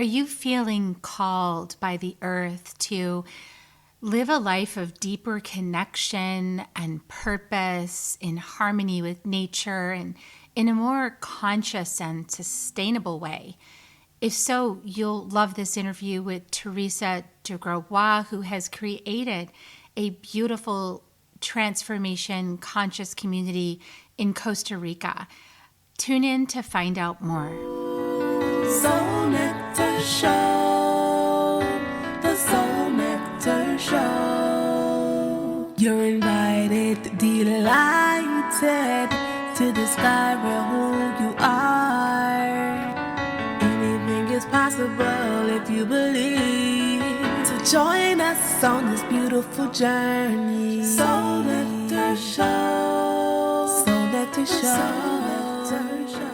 Are you feeling called by the earth to live a life of deeper connection and purpose in harmony with nature and in a more conscious and sustainable way? If so, you'll love this interview with Teresa de Grosbois, who has created a beautiful transformation conscious community in Costa Rica. Tune in to find out more. Soul Nectar Show, the Soul Nectar Show. You're invited, delighted to discover who you are. Anything is possible if you believe. So join us on this beautiful journey. Soul Nectar Show, Soul Nectar Show, Soul Nectar Show.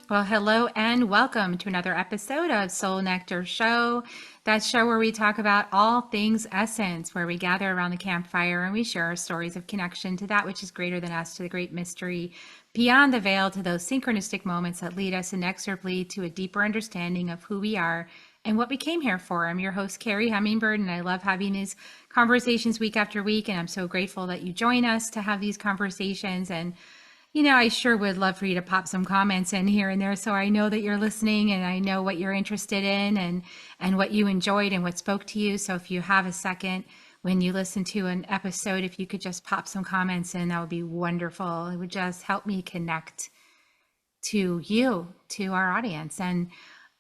Well, hello and welcome to another episode of Soul Nectar Show, that show where we talk about all things essence, where we gather around the campfire and we share our stories of connection to that which is greater than us, to the great mystery beyond the veil, to those synchronistic moments that lead us inexorably to a deeper understanding of who we are and what we came here for. I'm your host, Kerri Hummingbird, and I love having these conversations week after week, and I'm so grateful that you join us to have these conversations. And I sure would love for you to pop some comments in here and there so I know that you're listening and I know what you're interested in and what you enjoyed and what spoke to you. So if you have a second when you listen to an episode, if you could just pop some comments in, that would be wonderful. It would just help me connect to you, to our audience. And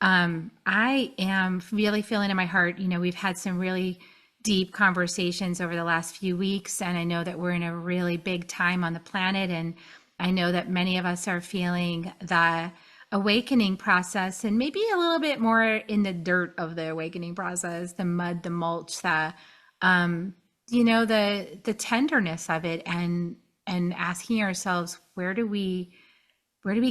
I am really feeling in my heart, we've had some really deep conversations over the last few weeks, and I know that we're in a really big time on the planet, and I know that many of us are feeling the awakening process and maybe a little bit more in the dirt of the awakening process, the mud, the mulch, the tenderness of it, and asking ourselves, where do we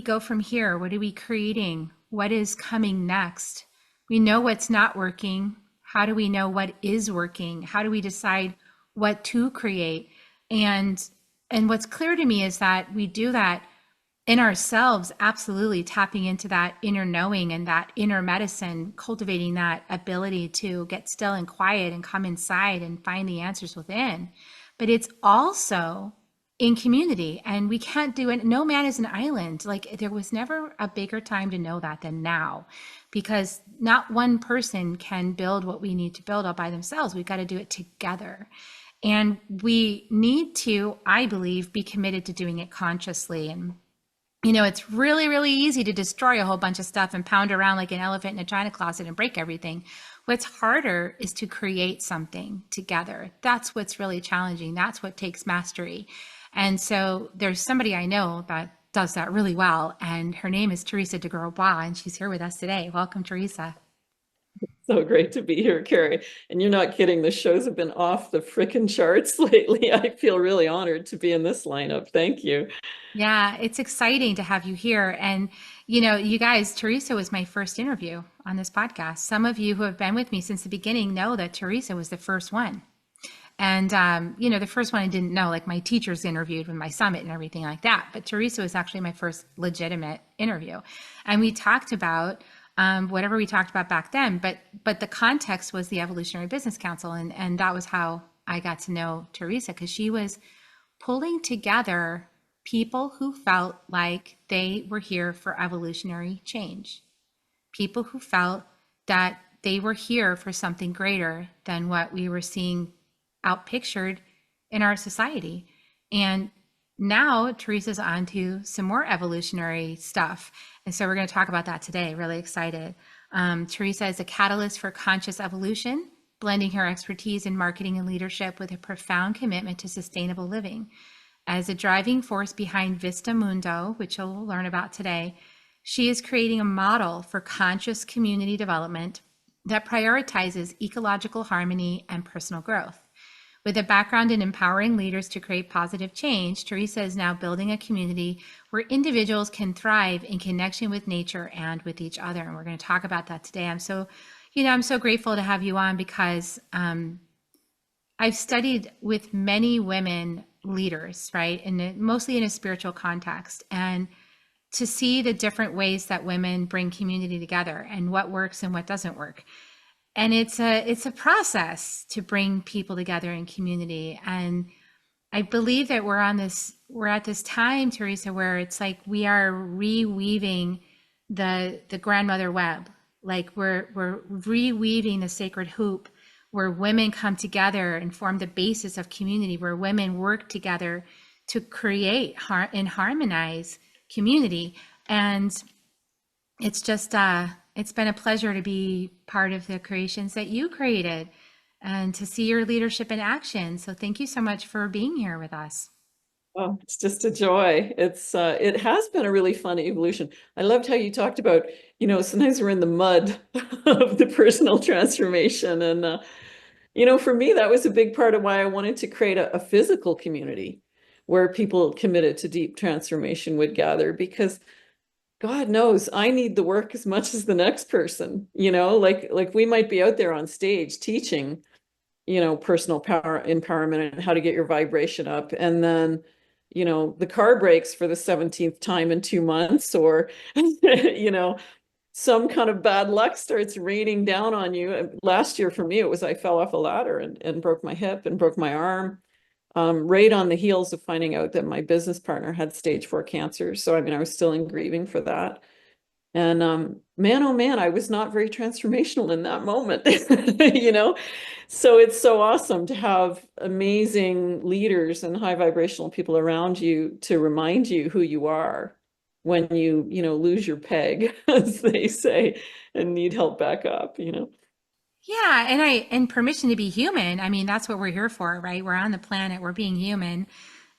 go from here? What are we creating? What is coming next? We know what's not working. How do we know what is working? How do we decide what to create? And what's clear to me is that we do that in ourselves, absolutely tapping into that inner knowing and that inner medicine, cultivating that ability to get still and quiet and come inside and find the answers within. But it's also in community, and we can't do it. No man is an island. Like, there was never a bigger time to know that than now, because not one person can build what we need to build all by themselves. We've got to do it together. And we need to, I believe, be committed to doing it consciously. And, it's really, really easy to destroy a whole bunch of stuff and pound around like an elephant in a china closet and break everything. What's harder is to create something together. That's what's really challenging. That's what takes mastery. And so there's somebody I know that does that really well. And her name is Teresa de Grosbois, and she's here with us today. Welcome, Teresa. So great to be here, Kerri. And you're not kidding. The shows have been off the frickin' charts lately. I feel really honored to be in this lineup. Thank you. Yeah, it's exciting to have you here. And, you guys, Teresa was my first interview on this podcast. Some of you who have been with me since the beginning know that Teresa was the first one. And, the first one I didn't know, like my teachers interviewed with my summit and everything like that. But Teresa was actually my first legitimate interview. And we talked about whatever we talked about back then, but the context was the Evolutionary Business Council, and that was how I got to know Teresa, because she was pulling together people who felt like they were here for evolutionary change, people who felt that they were here for something greater than what we were seeing outpictured in our society. And now Teresa's on to some more evolutionary stuff. And so we're going to talk about that today. Really excited. Teresa is a catalyst for conscious evolution, blending her expertise in marketing and leadership with a profound commitment to sustainable living. As a driving force behind Vista Mundo, which you'll learn about today, she is creating a model for conscious community development that prioritizes ecological harmony and personal growth. With a background in empowering leaders to create positive change, Teresa is now building a community where individuals can thrive in connection with nature and with each other. And we're going to talk about that today. I'm so grateful to have you on, because I've studied with many women leaders, right? And mostly in a spiritual context. And to see the different ways that women bring community together and what works and what doesn't work. And it's a process to bring people together in community. And I believe that we're at this time, Teresa, where it's like we are reweaving the grandmother web. Like we're reweaving the sacred hoop where women come together and form the basis of community, where women work together to create and harmonize community. And it's just it's been a pleasure to be part of the creations that you created and to see your leadership in action. So thank you so much for being here with us. Oh, it's just a joy. It has been a really fun evolution. I loved how you talked about, sometimes we're in the mud of the personal transformation. And for me, that was a big part of why I wanted to create a physical community where people committed to deep transformation would gather, because God knows I need the work as much as the next person, like we might be out there on stage teaching, personal power empowerment and how to get your vibration up. And then, the car breaks for the 17th time in 2 months, or, some kind of bad luck starts raining down on you. Last year for me, it was I fell off a ladder and broke my hip and broke my arm, right on the heels of finding out that my business partner had stage 4 cancer. So, I mean, I was still in grieving for that. And man, oh man, I was not very transformational in that moment, So it's so awesome to have amazing leaders and high vibrational people around you to remind you who you are when you, lose your peg, as they say, and need help back up. Yeah, and permission to be human. I mean, that's what we're here for, right? We're on the planet, we're being human,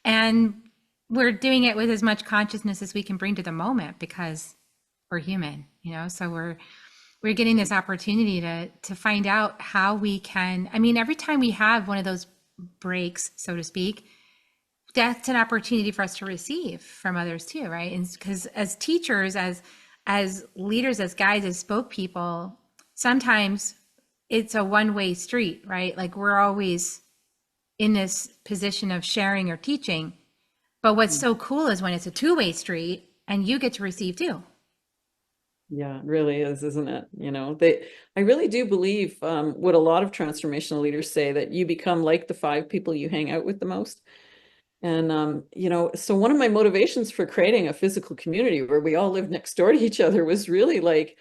and we're doing it with as much consciousness as we can bring to the moment because we're human. So we're getting this opportunity to find out how we can. I mean, every time we have one of those breaks, so to speak, that's an opportunity for us to receive from others too, right? And because as teachers, as leaders, as guides, as spoke people, sometimes it's a one-way street, right? Like we're always in this position of sharing or teaching. But what's so cool is when it's a two-way street and you get to receive too. Yeah, it really is, isn't it? I really do believe what a lot of transformational leaders say, that you become like the 5 people you hang out with the most. And, so one of my motivations for creating a physical community where we all live next door to each other was really like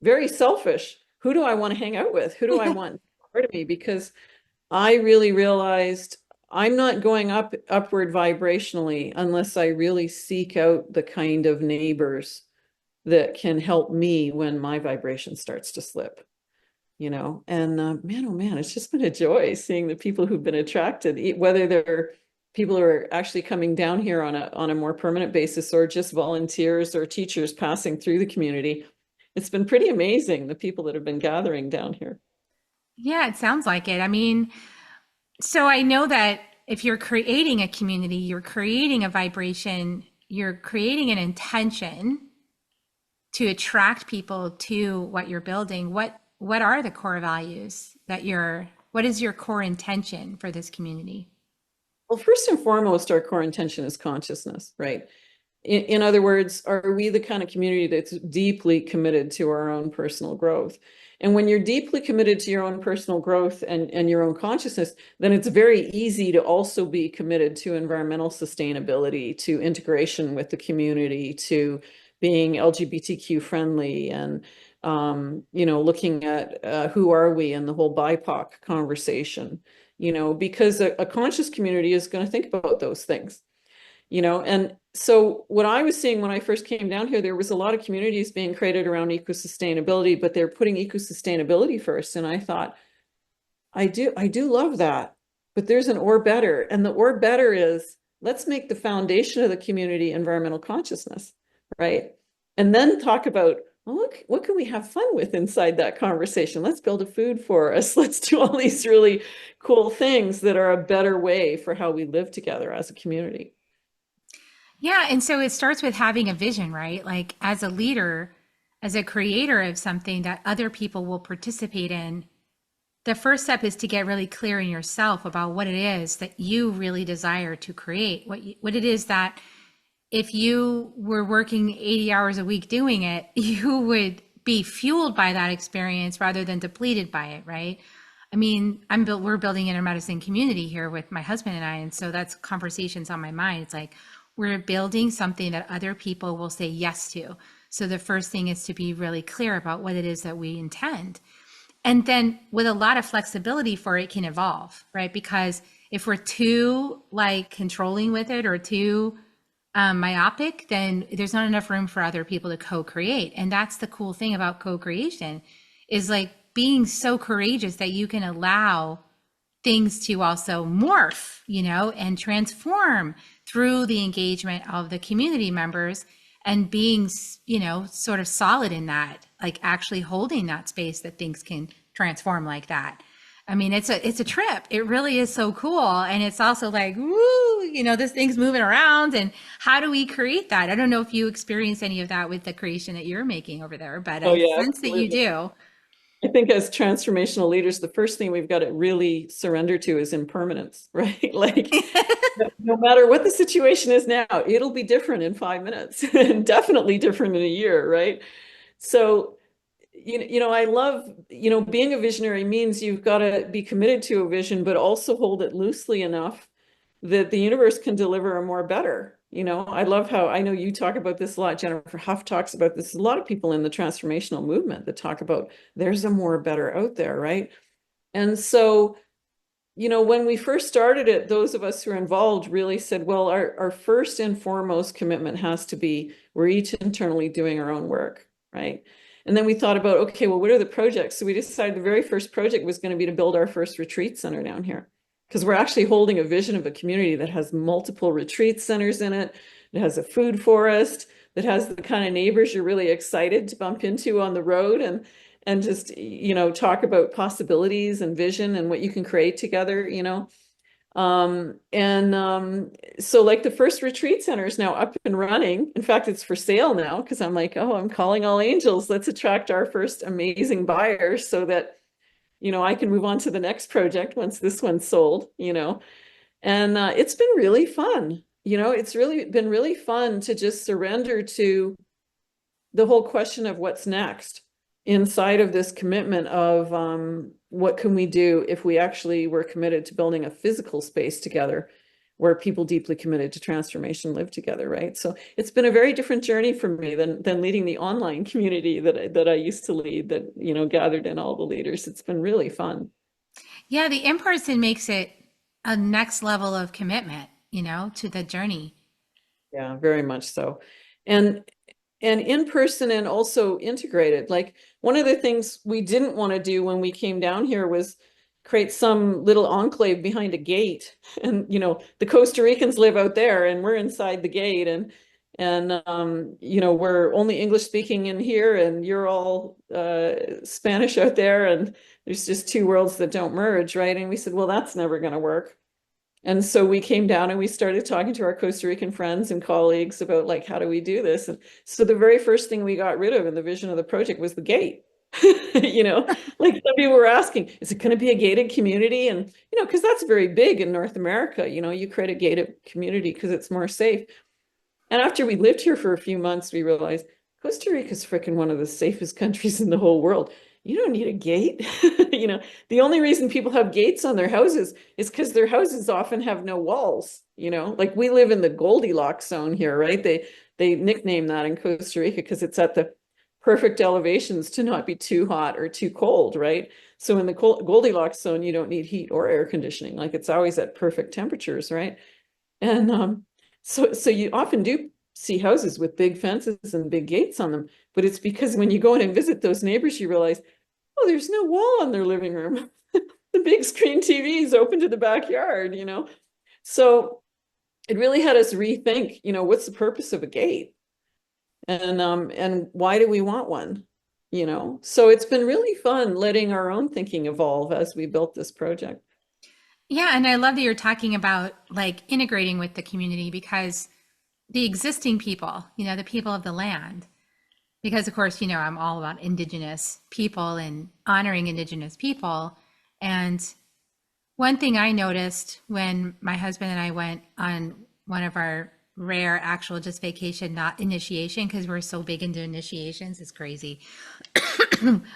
very selfish. Who do I want to hang out with? Who do I want part of me? Because I really realized I'm not going upward vibrationally unless I really seek out the kind of neighbors that can help me when my vibration starts to slip. And man, oh man, it's just been a joy seeing the people who've been attracted, whether they're people who are actually coming down here on a more permanent basis, or just volunteers or teachers passing through the community. It's been pretty amazing, the people that have been gathering down here. Yeah, it sounds like it. I mean, so I know that if you're creating a community, you're creating a vibration, you're creating an intention to attract people to what you're building. What are the core values what is your core intention for this community? Well, first and foremost, our core intention is consciousness, right? In other words, are we the kind of community that's deeply committed to our own personal growth? And when you're deeply committed to your own personal growth and your own consciousness, then it's very easy to also be committed to environmental sustainability, to integration with the community, to being LGBTQ friendly, and looking at who are we and the whole BIPOC conversation, because a conscious community is going to think about those things. And so what I was seeing when I first came down here, there was a lot of communities being created around eco-sustainability, but they're putting eco-sustainability first. And I thought, I do love that, but there's an or better. And the or better is, let's make the foundation of the community environmental consciousness, right? And then talk about, well, look, what can we have fun with inside that conversation? Let's build a food for us. Let's do all these really cool things that are a better way for how we live together as a community. Yeah, and so it starts with having a vision, right? Like as a leader, as a creator of something that other people will participate in, the first step is to get really clear in yourself about what it is that you really desire to create, what it is that if you were working 80 hours a week doing it, you would be fueled by that experience rather than depleted by it, right? I mean, we're building intermedicine community here with my husband and I, and so that's conversations on my mind. It's like we're building something that other people will say yes to. So the first thing is to be really clear about what it is that we intend. And then with a lot of flexibility for it can evolve, right? Because if we're too like controlling with it or too myopic, then there's not enough room for other people to co-create. And that's the cool thing about co-creation is like being so courageous that you can allow things to also morph, and transform through the engagement of the community members and being, sort of solid in that, like actually holding that space that things can transform like that. I mean, it's a trip. It really is so cool. And it's also like, woo, this thing's moving around. And how do we create that? I don't know if you experience any of that with the creation that you're making over there, but Oh I yeah, sense that you absolutely. do. I think as transformational leaders, the first thing we've got to really surrender to is impermanence, right? Like no matter what the situation is now, it'll be different in 5 minutes and definitely different in a year, right? So, I love, being a visionary means you've got to be committed to a vision, but also hold it loosely enough that the universe can deliver a more better. I love how I know you talk about this a lot. Jennifer Huff talks about this. A lot of people in the transformational movement that talk about there's a more better out there, right? And so, when we first started it, those of us who are involved really said, well, our first and foremost commitment has to be we're each internally doing our own work, right? And then we thought about, okay, well, what are the projects? So we decided the very first project was going to be to build our first retreat center down here because we're actually holding a vision of a community that has multiple retreat centers in it. It has a food forest that has the kind of neighbors you're really excited to bump into on the road and just talk about possibilities and vision and what you can create together. So like the first retreat center is now up and running. In fact, it's for sale now because I'm like, oh, I'm calling all angels. Let's attract our first amazing buyers so that I can move on to the next project once this one's sold. And it's been really fun. It's really been really fun to just surrender to the whole question of what's next inside of this commitment of what can we do if we actually were committed to building a physical space together where people deeply committed to transformation live together, right? So it's been a very different journey for me than leading the online community that I used to lead that, gathered in all the leaders. It's been really fun. Yeah, the in-person makes it a next level of commitment, to the journey. Yeah, very much so. And in person and also integrated. Like one of the things we didn't want to do when we came down here was create some little enclave behind a gate. And the Costa Ricans live out there and we're inside the gate and we're only English speaking in here and you're all Spanish out there and there's just two worlds that don't merge, right? And we said, well, that's never going to work. And so we came down and we started talking to our Costa Rican friends and colleagues about like, how do we do this? And so the very first thing we got rid of in the vision of the project was the gate. Like some people were asking, is it going to be a gated community? And, because that's very big in North America, you create a gated community because it's more safe. And after we lived here for a few months, we realized Costa Rica is freaking one of the safest countries in the whole world. You don't need a gate. The only reason people have gates on their houses is because their houses often have no walls. Like we live in the Goldilocks zone here, right? They nickname that in Costa Rica because it's at the perfect elevations to not be too hot or too cold, right? So in the Goldilocks zone, you don't need heat or air conditioning. Like it's always at perfect temperatures, right? And so you often do see houses with big fences and big gates on them, but it's because when you go in and visit those neighbors, you realize, oh, there's no wall on their living room. The big screen TV is open to the backyard, So it really had us rethink, what's the purpose of a gate? And why do we want one? So it's been really fun letting our own thinking evolve as we built this project. Yeah, and I love that you're talking about like integrating with the community because the existing people, the people of the land, because of course, I'm all about Indigenous people and honoring Indigenous people. And one thing I noticed when my husband and I went on one of our rare actual just vacation, not initiation, because we're so big into initiations. It's crazy.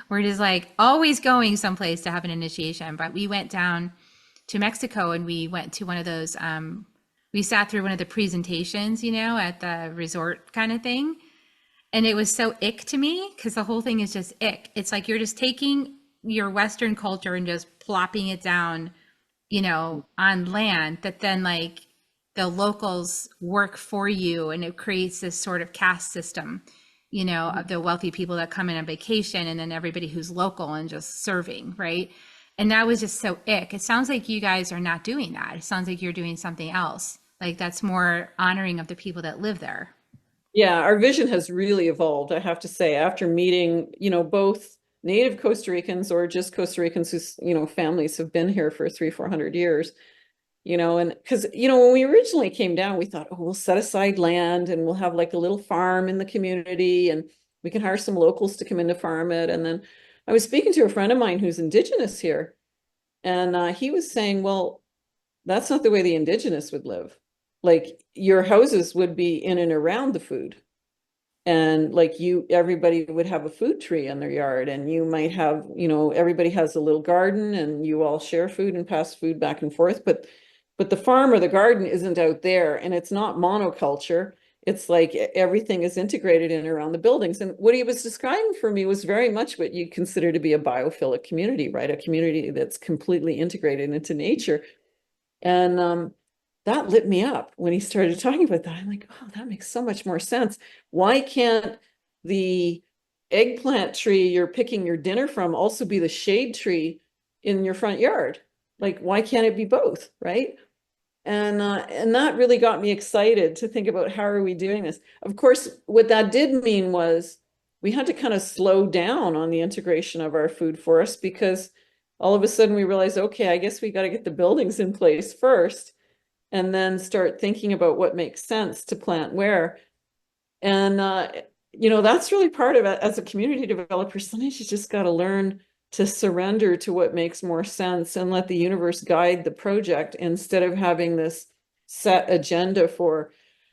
We're just like always going someplace to have an initiation. But we went down to Mexico and we went to one of those, we sat through one of the presentations, you know, at the resort kind of thing. And it was so ick to me because the whole thing is just ick. It's like you're just taking your Western culture and just plopping it down, you know, on land that then like the locals work for you, and it creates this sort of caste system, you know, of the wealthy people that come in on vacation and then everybody who's local and just serving, right? And that was just so ick. It sounds like you guys are not doing that. It sounds like you're doing something else, like that's more honoring of the people that live there. Yeah, our vision has really evolved, I have to say, after meeting, you know, both native Costa Ricans or just Costa Ricans whose, you know, families have been here for 300-400 years, you know, and because, you know, when we originally came down, we thought, oh, we'll set aside land and we'll have like a little farm in the community and we can hire some locals to come in to farm it. And then I was speaking to a friend of mine who's indigenous here, and he was saying, well, that's not the way the indigenous would live. Like your houses would be in and around the food. And like you, everybody would have a food tree in their yard, and you might have, you know, everybody has a little garden and you all share food and pass food back and forth. But the farm or the garden isn't out there, and it's not monoculture. It's like everything is integrated in around the buildings. And what he was describing for me was very much what you consider to be a biophilic community, right? A community that's completely integrated into nature. And that lit me up when he started talking about that. I'm like, oh, that makes so much more sense. Why can't the eggplant tree you're picking your dinner from also be the shade tree in your front yard? Like, why can't it be both, right? And that really got me excited to think about how are we doing this. Of course, what that did mean was we had to kind of slow down on the integration of our food forest, because all of a sudden we realized, okay, I guess we got to get the buildings in place first and then start thinking about what makes sense to plant where. And you know, that's really part of it as a community developer. Sometimes you just got to learn to surrender to what makes more sense and let the universe guide the project, instead of having this set agenda for,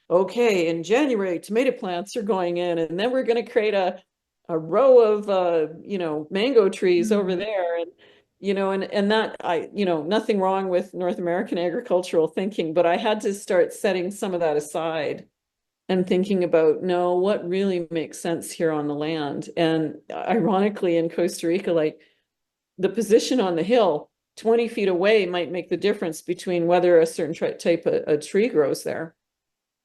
okay, in January tomato plants are going in, and then we're going to create a row of you know, mango trees over there. And you know, and that, I, you know, nothing wrong with North American agricultural thinking, but I had to start setting some of that aside and thinking about, no, what really makes sense here on the land. And ironically, in Costa Rica, like the position on the hill 20 feet away might make the difference between whether a certain type of a tree grows there.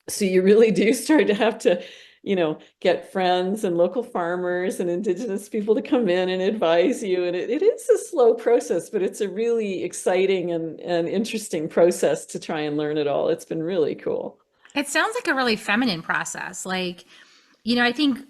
So you really do start to have to, you know, get friends and local farmers and indigenous people to come in and advise you. And it is a slow process, but it's a really exciting and interesting process to try and learn it all. It's been really cool. It sounds like a really feminine process. Like, you know, I think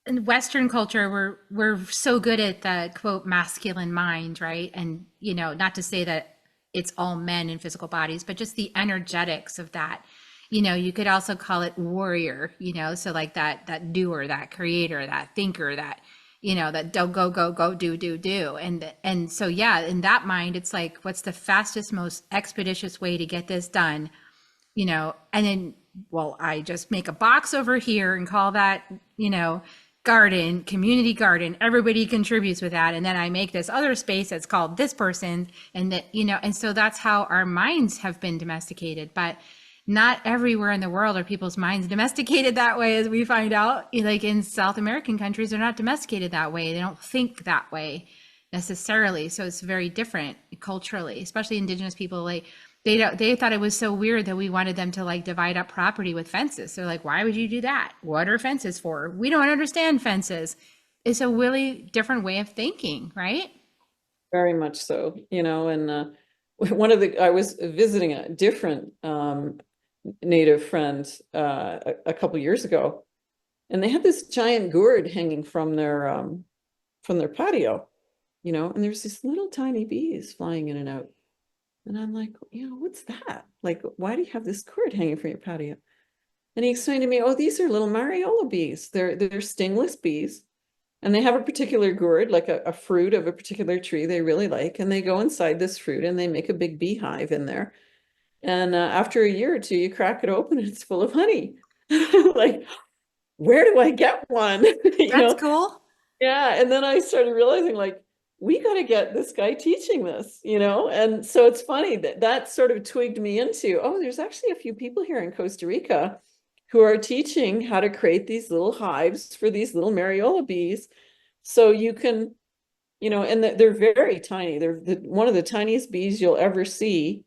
in Western culture, we're so good at the quote masculine mind, right? And, you know, not to say that it's all men in physical bodies, but just the energetics of that. You know, you could also call it warrior, you know, so like that doer, that creator, that thinker, that, you know, that don't go do. And so yeah, in that mind, it's like, what's the fastest, most expeditious way to get this done? You know, and then, well, I just make a box over here and call that, you know, garden, community garden. Everybody contributes with that. And then I make this other space that's called this person. And that, you know, and so that's how our minds have been domesticated. But not everywhere in the world are people's minds domesticated that way, as we find out. Like in South American countries, they're not domesticated that way. They don't think that way necessarily. So it's very different culturally, especially indigenous people. Like they thought it was so weird that we wanted them to like divide up property with fences. They're like, why would you do that? What are fences for? We don't understand fences. It's a really different way of thinking, right? Very much so, you know. And I was visiting a different native friend a couple years ago, and they had this giant gourd hanging from their patio, you know, and there's these little tiny bees flying in and out. And I'm like, you know, what's that? Like, why do you have this gourd hanging from your patio? And he explained to me, oh, these are little Mariola bees. They're stingless bees. And they have a particular gourd, like a fruit of a particular tree they really like. And they go inside this fruit and they make a big beehive in there. And after a year or two, you crack it open and it's full of honey. Like, where do I get one? You That's know? cool. Yeah. And then I started realizing, like, we got to get this guy teaching this, you know? And so it's funny that that sort of twigged me into, oh, there's actually a few people here in Costa Rica who are teaching how to create these little hives for these little Mariola bees. So you can, you know, and they're very tiny. They're one of the tiniest bees you'll ever see.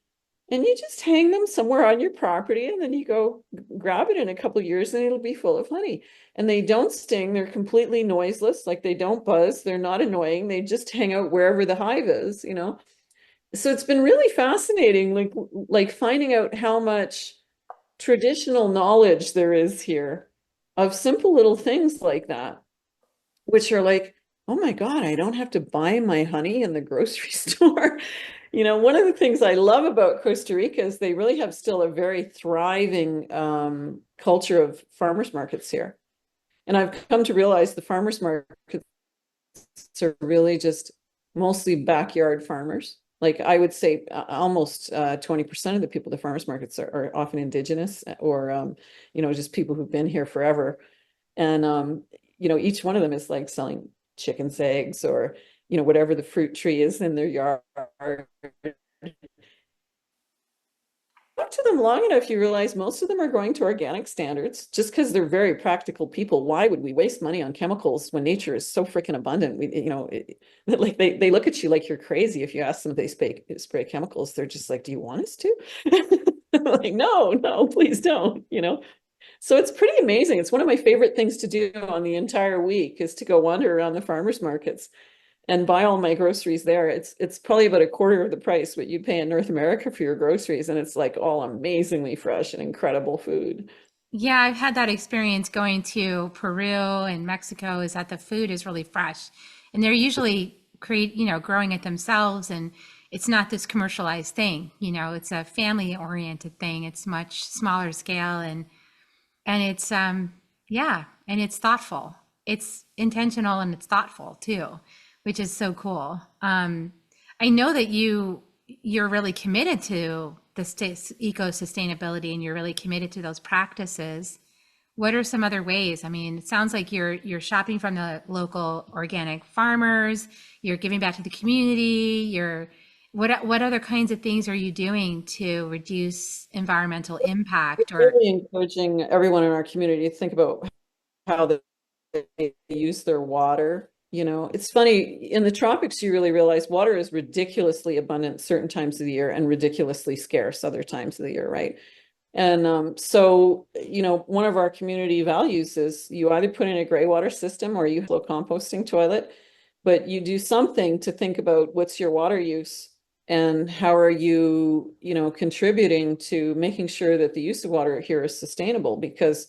And you just hang them somewhere on your property, and then you go grab it in a couple of years and it'll be full of honey. And they don't sting. They're completely noiseless. Like, they don't buzz. They're not annoying. They just hang out wherever the hive is, you know? So it's been really fascinating, like finding out how much traditional knowledge there is here of simple little things like that, which are like, oh my God, I don't have to buy my honey in the grocery store. You know, one of the things I love about Costa Rica is they really have still a very thriving culture of farmers markets here. And I've come to realize the farmers markets are really just mostly backyard farmers. Like, I would say almost 20% of the people at the farmers markets are often indigenous, or, you know, just people who've been here forever. And, you know, each one of them is like selling chicken's eggs, or, you know, whatever the fruit tree is in their yard. Talk to them long enough, you realize most of them are going to organic standards just because they're very practical people. Why would we waste money on chemicals when nature is so freaking abundant? We, you know, like, they look at you like you're crazy if you ask them if they spray chemicals. They're just like, do you want us to? Like, no, no, please don't, you know? So it's pretty amazing. It's one of my favorite things to do on the entire week, is to go wander around the farmers markets and buy all my groceries there. It's probably about a quarter of the price what you pay in North America for your groceries, and it's like all amazingly fresh and incredible food. Yeah, I've had that experience going to Peru and Mexico, is that the food is really fresh and they're usually growing it themselves, and it's not this commercialized thing, it's a family oriented thing. It's much smaller scale, and it's yeah, and it's thoughtful. It's intentional and it's thoughtful too, which is so cool. I know that you're really committed to the eco sustainability, and you're really committed to those practices. What are some other ways? I mean, it sounds like you're shopping from the local organic farmers, you're giving back to the community, what other kinds of things are you doing to reduce environmental impact? Or Really encouraging everyone in our community to think about how they use their water. You know, it's funny, in the tropics, you really realize water is ridiculously abundant certain times of the year and ridiculously scarce other times of the year, right? And so, you know, one of our community values is you either put in a gray water system or you have a composting toilet, but you do something to think about what's your water use and how are you, you know, contributing to making sure that the use of water here is sustainable. Because,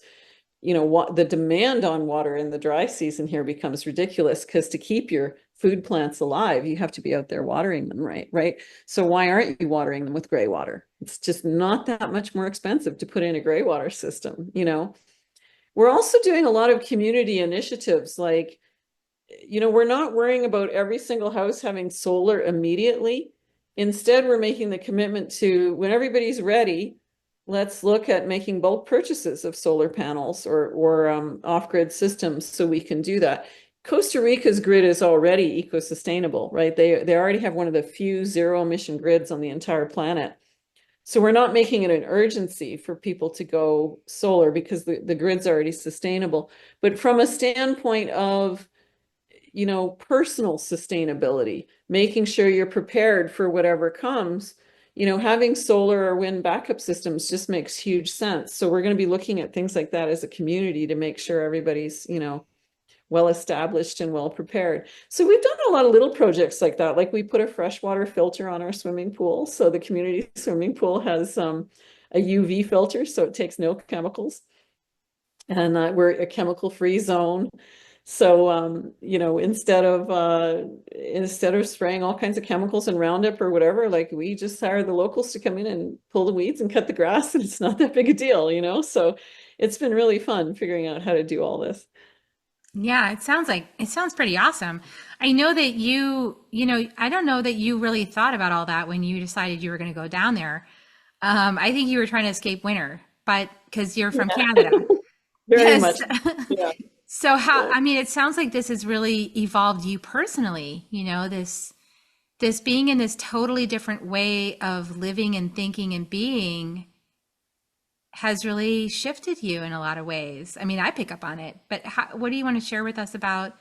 you know, what the demand on water in the dry season here becomes ridiculous, because to keep your food plants alive, you have to be out there watering them, right? So why aren't you watering them with gray water? It's just not that much more expensive to put in a gray water system, you know. We're also doing a lot of community initiatives, like, you know, we're not worrying about every single house having solar immediately. Instead, we're making the commitment to, when everybody's ready, let's look at making bulk purchases of solar panels or off-grid systems so we can do that. Costa Rica's grid is already eco-sustainable, right? They already have one of the few zero-emission grids on the entire planet. So we're not making it an urgency for people to go solar because the grid's already sustainable. But from a standpoint of, you know, personal sustainability, making sure you're prepared for whatever comes, you know, having solar or wind backup systems just makes huge sense. So we're going to be looking at things like that as a community to make sure everybody's, you know, well established and well prepared. So we've done a lot of little projects like that. Like, we put a freshwater filter on our swimming pool. So the community swimming pool has a UV filter, so it takes no chemicals. And we're a chemical-free zone. So, you know, instead of spraying all kinds of chemicals and Roundup or whatever, like, we just hire the locals to come in and pull the weeds and cut the grass, and it's not that big a deal, you know? So it's been really fun figuring out how to do all this. yeah, it sounds pretty awesome. I know that I don't know that you really thought about all that when you decided you were going to go down there. I think you were trying to escape winter, but because you're from Canada. Very Yes. much. Yeah. So how, Yeah. I mean, it sounds like this has really evolved you personally, this being in this totally different way of living and thinking and being has really shifted you in a lot of ways. I mean, I pick up on it, but what do you want to share with us about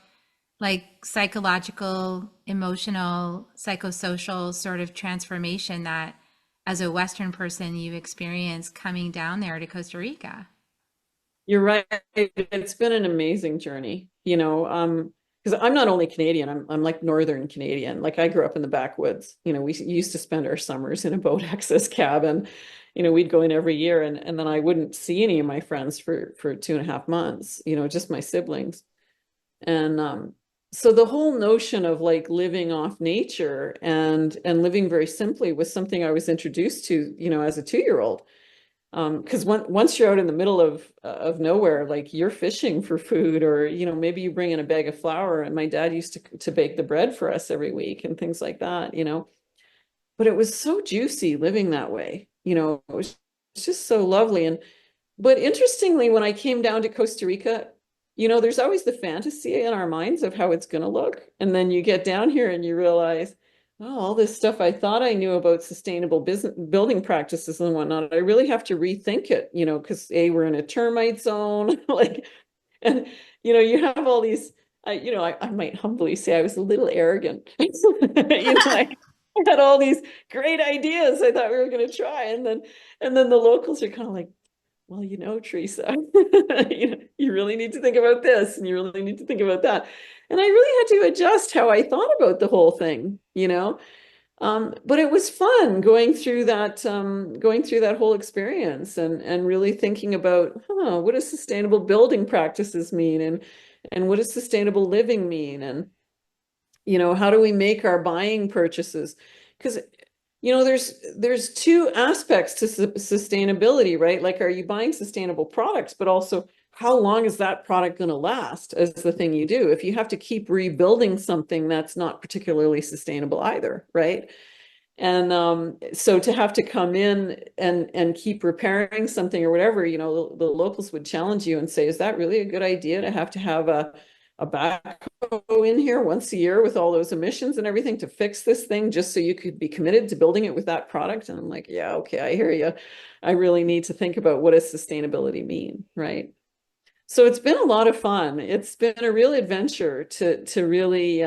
like psychological, emotional, psychosocial sort of transformation that as a Western person you've experienced coming down there to Costa Rica? You're right. It's been an amazing journey, because I'm not only Canadian, I'm like Northern Canadian. Like I grew up in the backwoods. We used to spend our summers in a boat access cabin. We'd go in every year and then I wouldn't see any of my friends for 2.5 months, just my siblings. And so the whole notion of like living off nature and living very simply was something I was introduced to, as a 2-year old. Because once you're out in the middle of nowhere, like you're fishing for food, or maybe you bring in a bag of flour, and my dad used to bake the bread for us every week and things like that. But it was so juicy living that way. It was just so lovely. But interestingly, when I came down to Costa Rica, there's always the fantasy in our minds of how it's going to look. And then you get down here and you realize, oh, all this stuff I thought I knew about sustainable business building practices and whatnot, I really have to rethink it, because we're in a termite zone, like, and you have all these, I might humbly say I was a little arrogant. I had all these great ideas I thought we were going to try, and then the locals are kind of like, well, Teresa, you really need to think about this and you really need to think about that. And I really had to adjust how I thought about the whole thing. But it was fun going through that whole experience and really thinking about, what does sustainable building practices mean, and what does sustainable living mean, and how do we make our buying purchases? Because there's two aspects to sustainability, right? Like, are you buying sustainable products, but also how long is that product going to last as the thing you do? If you have to keep rebuilding something, that's not particularly sustainable either, right? And so to have to come in and keep repairing something or whatever, the locals would challenge you and say, is that really a good idea to have a backhoe in here once a year with all those emissions and everything to fix this thing just so you could be committed to building it with that product? And I'm like, yeah, okay, I hear you. I really need to think about, what does sustainability mean, right? So it's been a lot of fun. It's been a real adventure to really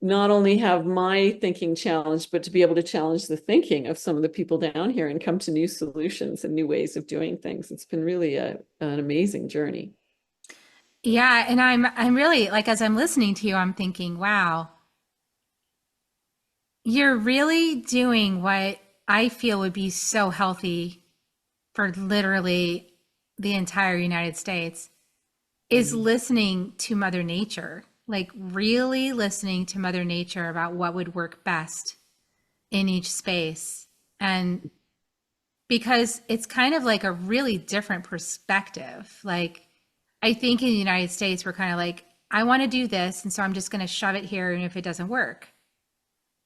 not only have my thinking challenged, but to be able to challenge the thinking of some of the people down here and come to new solutions and new ways of doing things. It's been really an amazing journey. Yeah, and I'm really like as I'm listening to you, I'm thinking, wow, you're really doing what I feel would be so healthy for literally the entire United States is Mhm. listening to Mother Nature, like really listening to Mother Nature about what would work best in each space. And because it's kind of like a really different perspective. Like, I think in the United States, we're kind of like, I want to do this. And so I'm just going to shove it here. And if it doesn't work,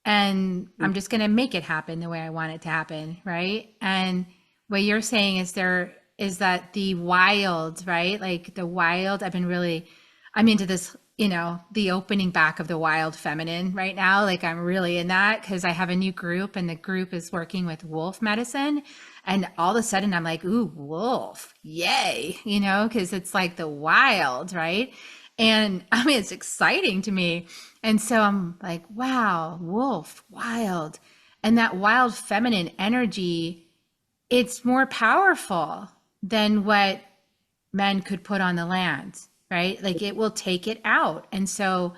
and I'm just going to make it happen the way I want it to happen. Right. And what you're saying is there is that the wild, right? Like the wild, I'm into this, the opening back of the wild feminine right now. Like I'm really in that because I have a new group and the group is working with wolf medicine. And all of a sudden I'm like, ooh, wolf, yay, because it's like the wild, right? And I mean, it's exciting to me. And so I'm like, wow, wolf, wild. And that wild feminine energy, it's more powerful than what men could put on the land, right? Like it will take it out. And so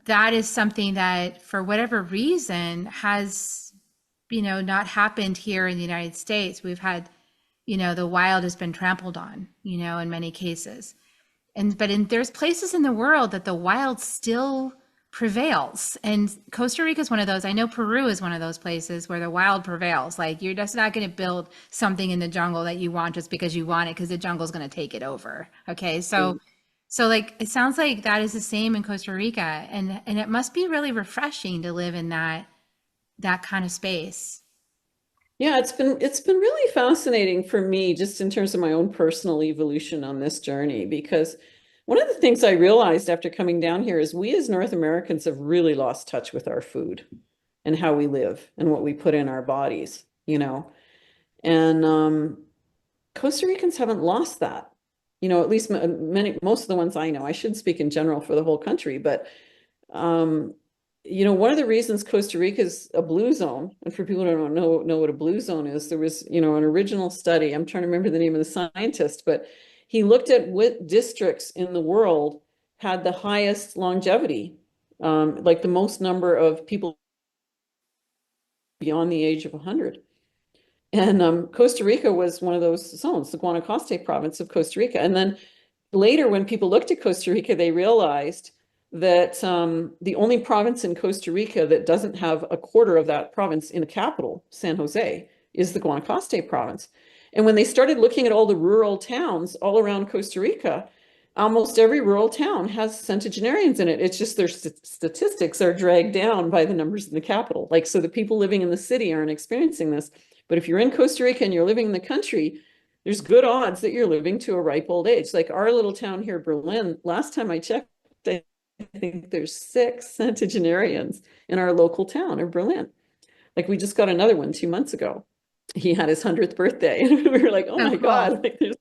that is something that, for whatever reason, has, not happened here in the United States. We've had, the wild has been trampled on, in many cases. There's places in the world that the wild still prevails. And Costa Rica is one of those. I know Peru is one of those places where the wild prevails. Like you're just not going to build something in the jungle that you want just because you want it, because the jungle is going to take it over. Okay. So like it sounds like that is the same in Costa Rica. And it must be really refreshing to live in that kind of space. Yeah, it's been really fascinating for me just in terms of my own personal evolution on this journey because one of the things I realized after coming down here is we as North Americans have really lost touch with our food and how we live and what we put in our bodies, you know. And Costa Ricans haven't lost that. You know, at least most of the ones I know. I should speak in general for the whole country, but um, you know, one of the reasons Costa Rica is a blue zone, and for people who don't know what a blue zone is, there was, you know, an original study. I'm trying to remember the name of the scientist, but he looked at what districts in the world had the highest longevity, like the most number of people beyond the age of 100. And Costa Rica was one of those zones, the Guanacaste province of Costa Rica. And then later, when people looked at Costa Rica, they realized that the only province in Costa Rica that doesn't have a quarter of that province in the capital, San Jose, is the Guanacaste province. And when they started looking at all the rural towns all around Costa Rica, almost every rural town has centenarians in it. It's just their statistics are dragged down by the numbers in the capital. Like, so the people living in the city aren't experiencing this. But if you're in Costa Rica and you're living in the country, there's good odds that you're living to a ripe old age. Like our little town here, Berlin, last time I checked, I think there's 6 centenarians in our local town of Berlin. Like we just got another one 2 months ago. He had his 100th birthday. And we were like, oh So my cool. God, like there's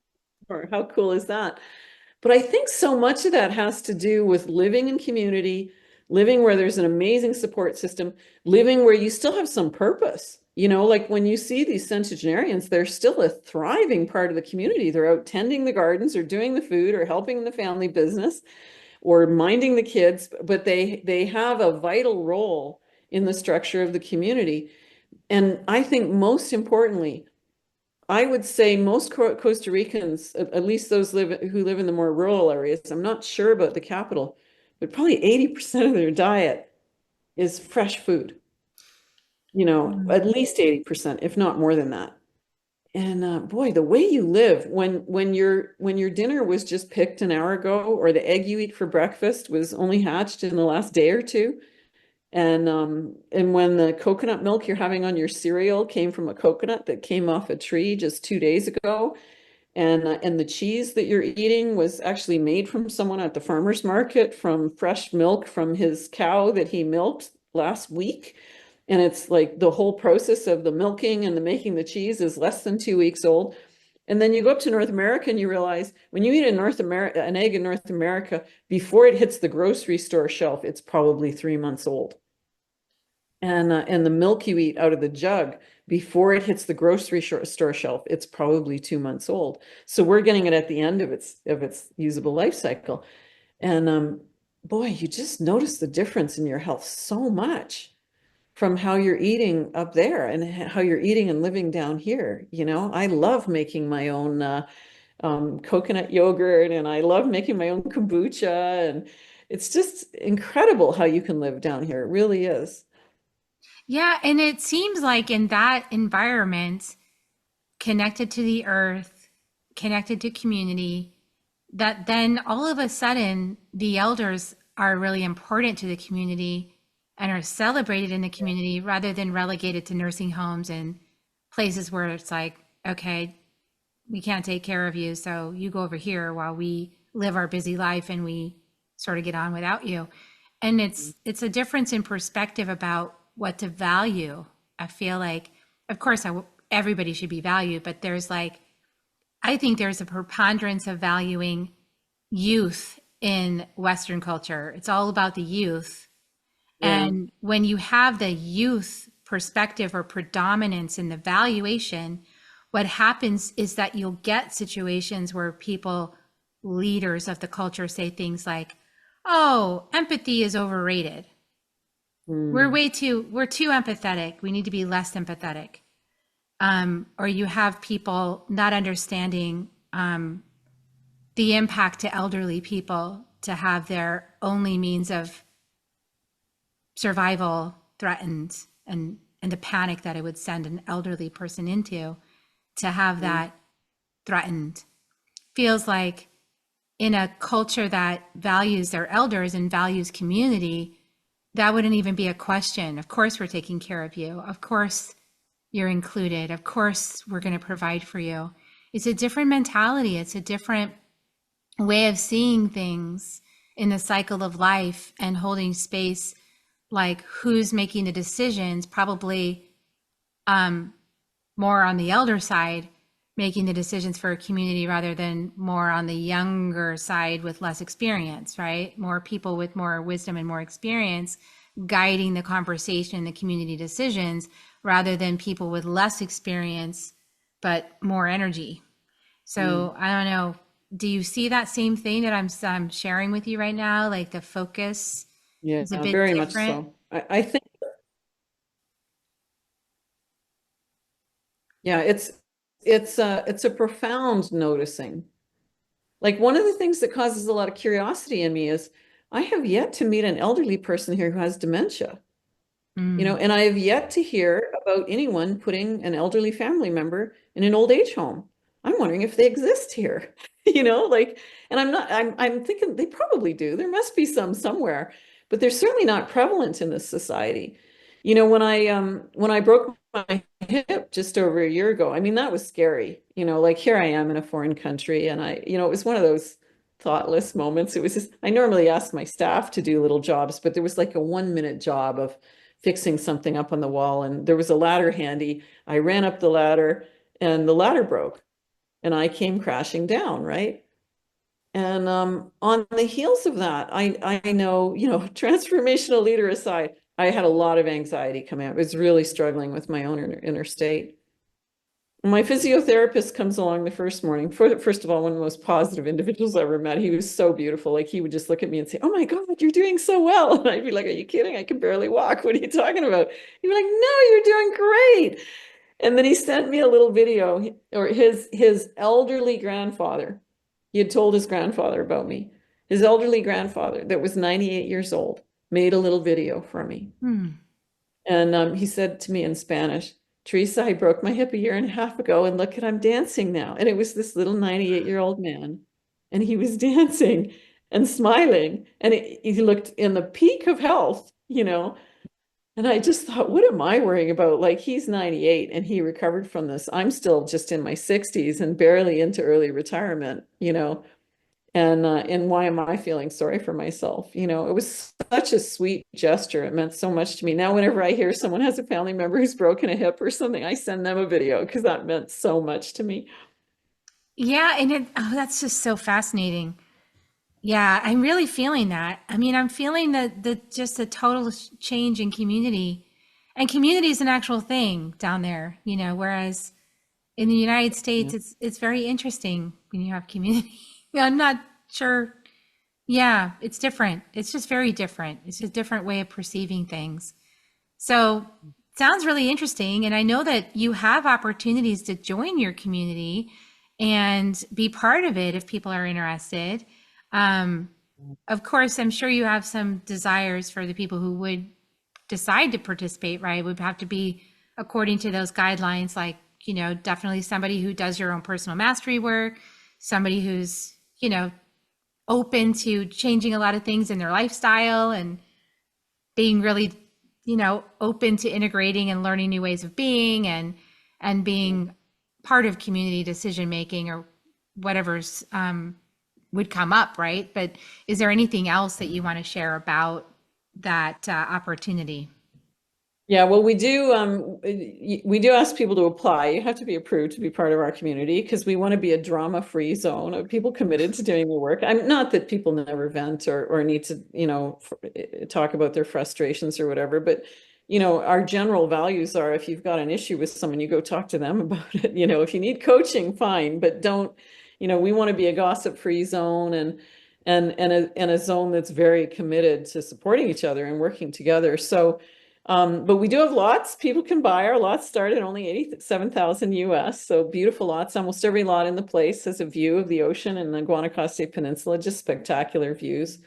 more. How cool is that? But I think so much of that has to do with living in community, living where there's an amazing support system, living where you still have some purpose. You know, like when you see these centenarians, they're still a thriving part of the community. They're out tending the gardens or doing the food or helping in the family business or minding the kids, but they have a vital role in the structure of the community. And I think most importantly, I would say most Costa Ricans, at least those who live in the more rural areas, I'm not sure about the capital, but probably 80% of their diet is fresh food. You know, Mm. at least 80%, if not more than that. And boy, the way you live when your dinner was just picked an hour ago, or the egg you eat for breakfast was only hatched in the last day or two, and when the coconut milk you're having on your cereal came from a coconut that came off a tree just 2 days ago, and the cheese that you're eating was actually made from someone at the farmer's market from fresh milk from his cow that he milked last week. And it's like the whole process of the milking and the making the cheese is less than 2 weeks old. And then you go up to North America and you realize when you eat an egg in North America, before it hits the grocery store shelf, it's probably 3 months old. And the milk you eat out of the jug before it hits the grocery store shelf, it's probably 2 months old. So we're getting it at the end of its usable life cycle. And boy, you just notice the difference in your health so much from how you're eating up there and how you're eating and living down here. You know, I love making my own coconut yogurt, and I love making my own kombucha, and it's just incredible how you can live down here. It really is. Yeah, and it seems like in that environment, connected to the earth, connected to community, that then all of a sudden the elders are really important to the community and are celebrated in the community rather than relegated to nursing homes and places where it's like, okay, we can't take care of you, so you go over here while we live our busy life and we sort of get on without you. And it's a difference in perspective about what to value. I feel like, of course, everybody should be valued, but there's like, I think there's a preponderance of valuing youth in Western culture. It's all about the youth. Yeah. And when you have the youth perspective or predominance in the valuation, what happens is that you'll get situations where people, leaders of the culture, say things like, oh, empathy is overrated. Mm. We're too empathetic. We need to be less empathetic. Or you have people not understanding the impact to elderly people to have their only means of survival threatened, and the panic that it would send an elderly person into to have that threatened. Feels like in a culture that values their elders and values community, that wouldn't even be a question. Of course, we're taking care of you. Of course, you're included. Of course, we're going to provide for you. It's a different mentality. It's a different way of seeing things in the cycle of life and holding space, like who's making the decisions, probably more on the elder side, making the decisions for a community rather than more on the younger side with less experience, right? More people with more wisdom and more experience guiding the conversation and the community decisions rather than people with less experience but more energy. So I don't know. Do you see that same thing that I'm sharing with you right now? Like the focus Yeah, is a bit very much different. so. I think, yeah, it's a profound noticing. Like one of the things that causes a lot of curiosity in me is I have yet to meet an elderly person here who has dementia. Mm. And I have yet to hear about anyone putting an elderly family member in an old age home. I'm wondering if they exist here, like, and I'm thinking they probably do. There must be some somewhere, but they're certainly not prevalent in this society. When I broke my hip just over a year ago, I mean, that was scary. Like here I am in a foreign country and it was one of those thoughtless moments. It was just, I normally ask my staff to do little jobs, but there was like a 1 minute job of fixing something up on the wall and there was a ladder handy. I ran up the ladder and the ladder broke and I came crashing down, right? And on the heels of that, I know, transformational leader aside, I had a lot of anxiety coming up. I was really struggling with my own inner state. My physiotherapist comes along the first morning. First of all, one of the most positive individuals I ever met. He was so beautiful. Like he would just look at me and say, "Oh my God, you're doing so well." And I'd be like, "Are you kidding? I can barely walk. What are you talking about?" He'd be like, "No, you're doing great." And then he sent me a little video, or his elderly grandfather. He had told his grandfather about me. His elderly grandfather, that was 98 years old, made a little video for me. Hmm. And he said to me in Spanish, "Teresa, I broke my hip a year and a half ago, and look at I'm dancing now." And it was this little 98-year-old man, and he was dancing and smiling, and he looked in the peak of health. And I just thought, what am I worrying about? Like he's 98 and he recovered from this. I'm still just in my 60s and barely into early retirement. And why am I feeling sorry for myself? It was such a sweet gesture. It meant so much to me. Now, whenever I hear someone has a family member who's broken a hip or something, I send them a video because that meant so much to me. Yeah, and that's just so fascinating. Yeah, I'm really feeling that. I mean, I'm feeling the just a total change in community. And community is an actual thing down there, whereas in the United Yeah. States it's very interesting when you have community. I'm not sure. Yeah, it's different. It's just very different. It's a different way of perceiving things. So, sounds really interesting. And I know that you have opportunities to join your community and be part of it if people are interested. Um, of course, I'm sure you have some desires for the people who would decide to participate, right? It would have to be according to those guidelines, like, definitely somebody who does your own personal mastery work, somebody who's, open to changing a lot of things in their lifestyle and being really, open to integrating and learning new ways of being and being part of community decision making or whatever's would come up, right? But is there anything else that you want to share about that opportunity? Yeah, well, we do ask people to apply. You have to be approved to be part of our community because we want to be a drama-free zone of people committed to doing the work. I'm not that people never vent or need to, talk about their frustrations or whatever, but our general values are if you've got an issue with someone, you go talk to them about it. If you need coaching, fine, but don't, we want to be a gossip-free zone and a zone that's very committed to supporting each other and working together. So but we do have lots. People can buy our lots start at only 87,000 US. So beautiful lots. Almost every lot in the place has a view of the ocean and the Guanacaste Peninsula, just spectacular views.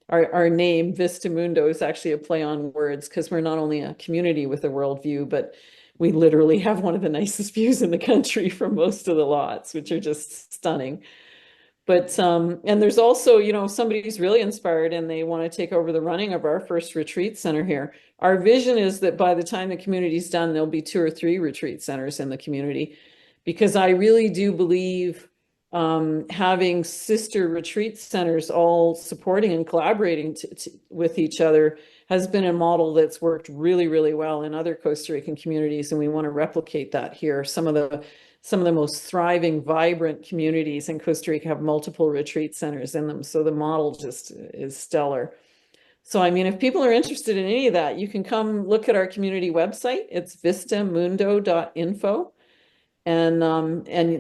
Our name, Vista Mundo, is actually a play on words because we're not only a community with a worldview, but we literally have one of the nicest views in the country from most of the lots, which are just stunning. But and there's also, if somebody's really inspired and they want to take over the running of our first retreat center here, our vision is that by the time the community's done, there'll be 2 or 3 retreat centers in the community, because I really do believe having sister retreat centers all supporting and collaborating with each other has been a model that's worked really, really well in other Costa Rican communities, and we want to replicate that here. Some of the most thriving, vibrant communities in Costa Rica have multiple retreat centers in them. So the model just is stellar. So, I mean, if people are interested in any of that, you can come look at our community website. It's vistamundo.info. And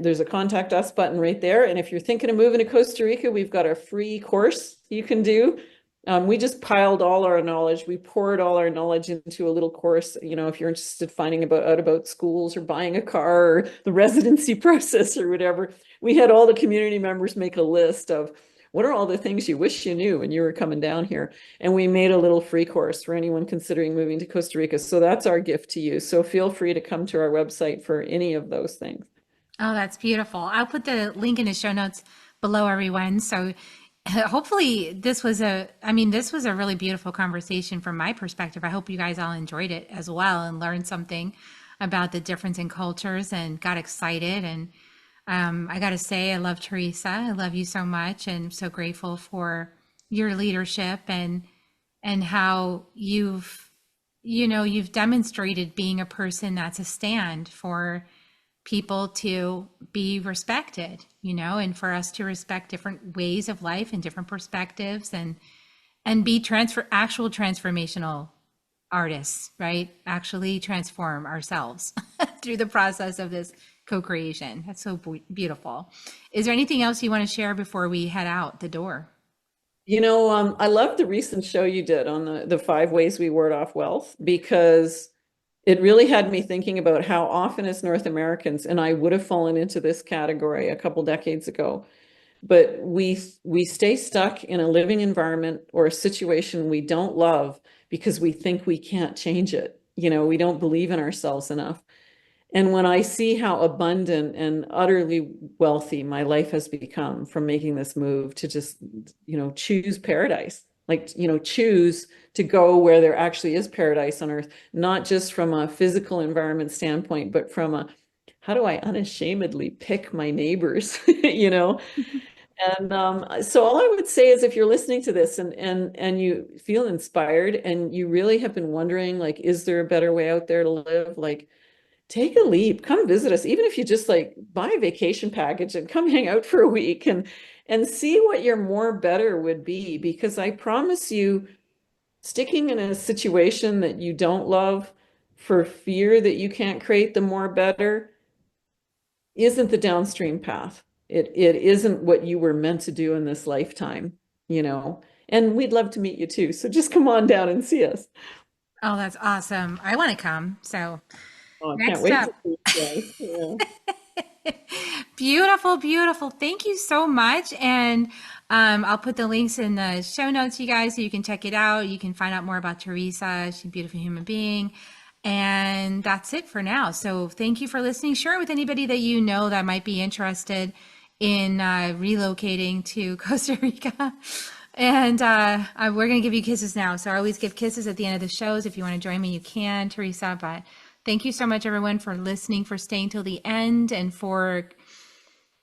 there's a contact us button right there. And if you're thinking of moving to Costa Rica, we've got a free course you can do. We just piled all our knowledge. We poured all our knowledge into a little course. If you're interested in finding out about schools or buying a car or the residency process or whatever, we had all the community members make a list of what are all the things you wish you knew when you were coming down here. And we made a little free course for anyone considering moving to Costa Rica. So that's our gift to you. So feel free to come to our website for any of those things. Oh, that's beautiful. I'll put the link in the show notes below, everyone. So hopefully this was a really beautiful conversation from my perspective. I hope you guys all enjoyed it as well and learned something about the difference in cultures and got excited. And I got to say, I love Teresa. I love you so much, and I'm so grateful for your leadership and how you've demonstrated being a person that's a stand for people to be respected, and for us to respect different ways of life and different perspectives, and be actual transformational artists, right? Actually transform ourselves through the process of this co-creation. That's so beautiful. Is there anything else you want to share before we head out the door? I love the recent show you did on the 5 ways we ward off wealth, because it really had me thinking about how often as North Americans, and I would have fallen into this category a couple decades ago, but we stay stuck in a living environment or a situation we don't love because we think we can't change it. We don't believe in ourselves enough. And when I see how abundant and utterly wealthy my life has become from making this move to just, choose paradise, like, choose to go where there actually is paradise on earth, not just from a physical environment standpoint, but from how do I unashamedly pick my neighbors, And so all I would say is, if you're listening to this and you feel inspired and you really have been wondering, like, is there a better way out there to live? Like, take a leap, come visit us, even if you just like buy a vacation package and come hang out for a week and see what your more better would be. Because I promise you, sticking in a situation that you don't love for fear that you can't create the more better isn't the downstream path. It isn't what you were meant to do in this lifetime, and we'd love to meet you too. So just come on down and see us. Oh, that's awesome. I want to come. So Oh, I can't next wait up. to see you guys. Beautiful, beautiful. Thank you so much. And I'll put the links in the show notes, you guys, so you can check it out. You can find out more about Teresa. She's a beautiful human being. And that's it for now. So thank you for listening. Share it with anybody that you know that might be interested in relocating to Costa Rica. And we're going to give you kisses now. So I always give kisses at the end of the shows. If you want to join me, you can, Teresa. But thank you so much, everyone, for listening, for staying till the end, and for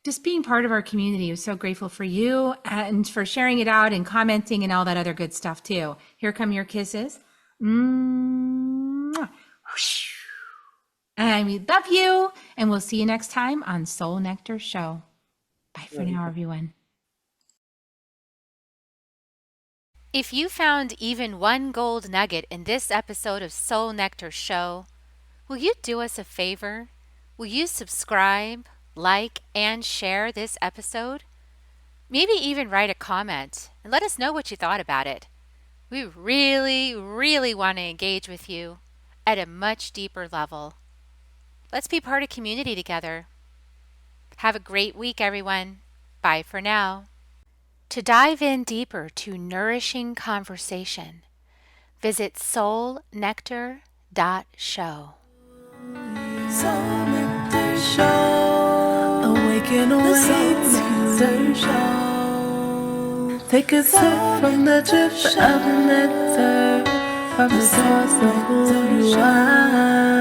just being part of our community. I'm so grateful for you and for sharing it out and commenting and all that other good stuff too. Here come your kisses. Mwah. And we love you. And we'll see you next time on Soul Nectar Show. Bye for now, everyone. If you found even one gold nugget in this episode of Soul Nectar Show, will you do us a favor? Will you subscribe, like, and share this episode? Maybe even write a comment and let us know what you thought about it. We really, really want to engage with you at a much deeper level. Let's be part of community together. Have a great week, everyone. Bye for now. To dive in deeper to nourishing conversation, visit soulnectar.show. Soul Nectar Show. Awaken away to Nectar Show. Take a sip from the drip of nectar, from the source of who you are.